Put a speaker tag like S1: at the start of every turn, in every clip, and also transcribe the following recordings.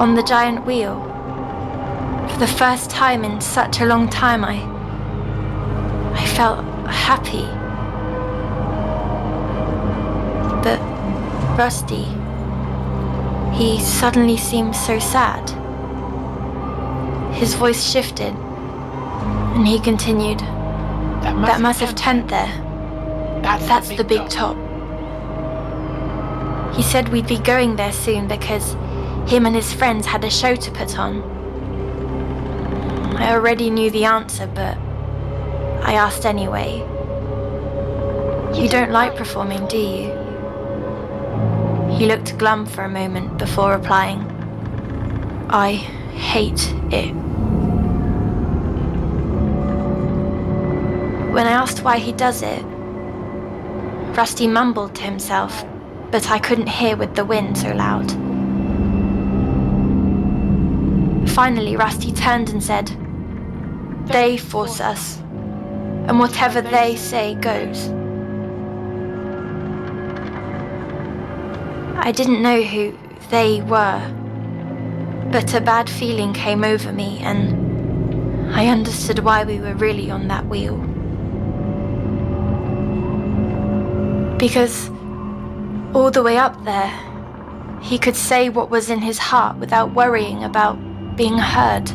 S1: on the giant wheel. For the first time in such a long time, I felt happy. But Rusty, he suddenly seemed so sad. His voice shifted, and he continued, That massive tent there, that's the big top. He said we'd be going there soon because him and his friends had a show to put on. I already knew the answer, but I asked anyway. You don't like performing, do you? He looked glum for a moment before replying, I hate it. When I asked why he does it, Rusty mumbled to himself, but I couldn't hear with the wind so loud. Finally, Rusty turned and said, They force us, and whatever they say goes. I didn't know who they were, but a bad feeling came over me, and I understood why we were really on that wheel. Because all the way up there, he could say what was in his heart without worrying about being heard.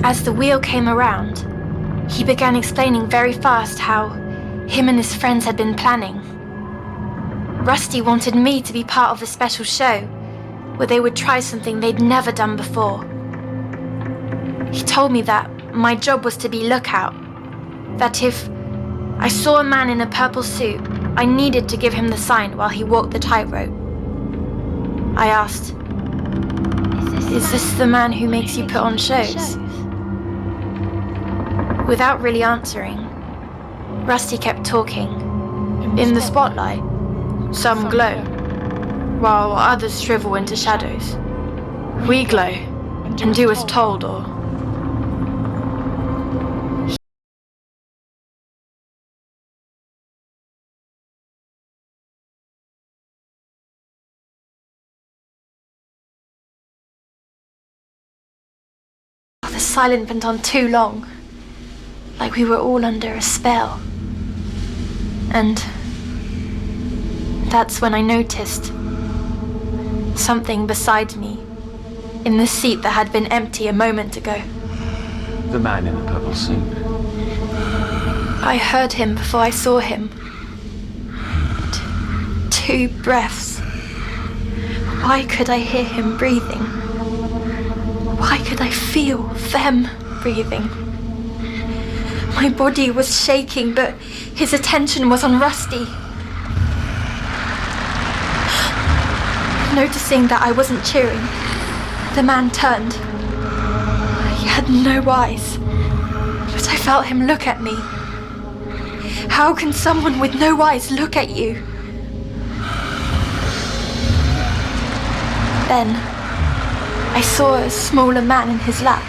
S1: As the wheel came around, he began explaining very fast how him and his friends had been planning. Rusty wanted me to be part of a special show where they would try something they'd never done before. He told me that my job was to be lookout, that if I saw a man in a purple suit, I needed to give him the sign while he walked the tightrope. I asked, Is this the man who makes you put on shows? Without really answering, Rusty kept talking. In the spotlight, some glow, while others shrivel into shadows. We glow and do as told, or... The silence went on too long, like we were all under a spell. And that's when I noticed something beside me, in the seat that had been empty a moment ago.
S2: The man in the purple suit.
S1: I heard him before I saw him. Two breaths. Why could I hear him breathing? Why could I feel them breathing? My body was shaking, but his attention was on Rusty. Noticing that I wasn't cheering, the man turned. He had no eyes, but I felt him look at me. How can someone with no eyes look at you? Then, I saw a smaller man in his lap.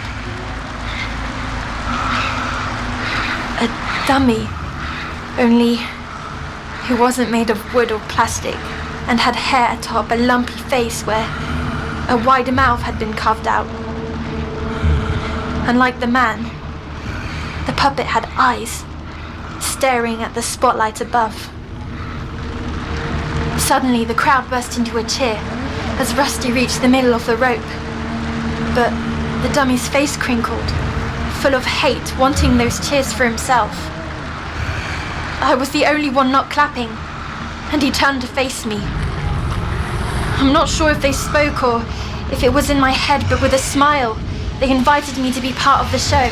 S1: A dummy, only he wasn't made of wood or plastic and had hair atop a lumpy face where a wide mouth had been carved out. Unlike the man, the puppet had eyes, staring at the spotlight above. Suddenly, the crowd burst into a cheer as Rusty reached the middle of the rope. But the dummy's face crinkled, full of hate, wanting those cheers for himself. I was the only one not clapping, and he turned to face me. I'm not sure if they spoke or if it was in my head, but with a smile, they invited me to be part of the show.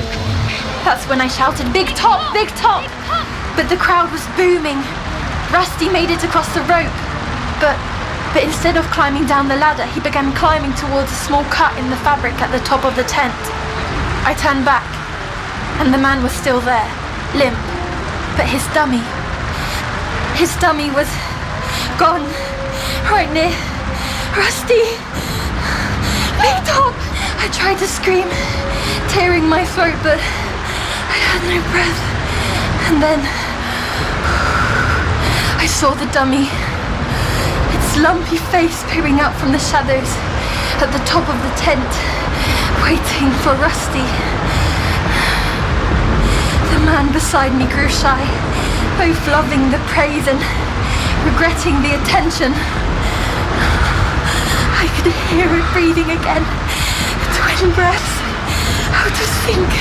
S1: That's when I shouted, "Big top! Big top!" But the crowd was booming. Rusty made it across the rope, but instead of climbing down the ladder, he began climbing towards a small cut in the fabric at the top of the tent. I turned back, and the man was still there, limp, but his dummy was gone, right near Rusty. Big top! I tried to scream, tearing my throat, but I had no breath. And then I I saw the dummy, its lumpy face peering out from the shadows at the top of the tent, waiting for Rusty. The man beside me grew shy, both loving the praise and regretting the attention. I could hear it breathing again, twin breaths, out of sync.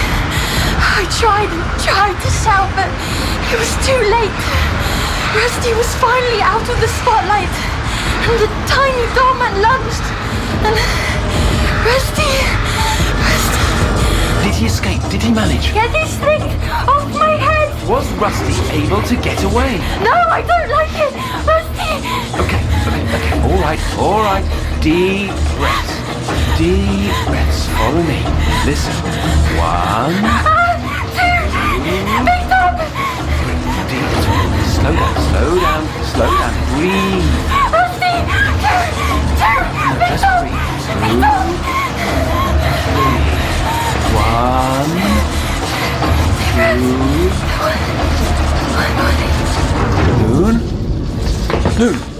S1: I tried and tried to shout, but it was too late. Rusty was finally out of the spotlight, and the tiny doorman lunged, and Rusty...
S2: Did he escape? Did he manage?
S1: Get this thing off my head!
S2: Was Rusty able to get away?
S1: No, I don't like it! Rusty!
S2: Okay. All right. Deep breaths. Deep breaths. Follow me. Listen. 1,
S1: 2, big dog!
S2: deep. Slow down. Breathe.
S1: Rusty! 2, big
S2: Just
S1: dog!
S2: breathe.
S1: Big dog!
S2: 1, 2. Loon.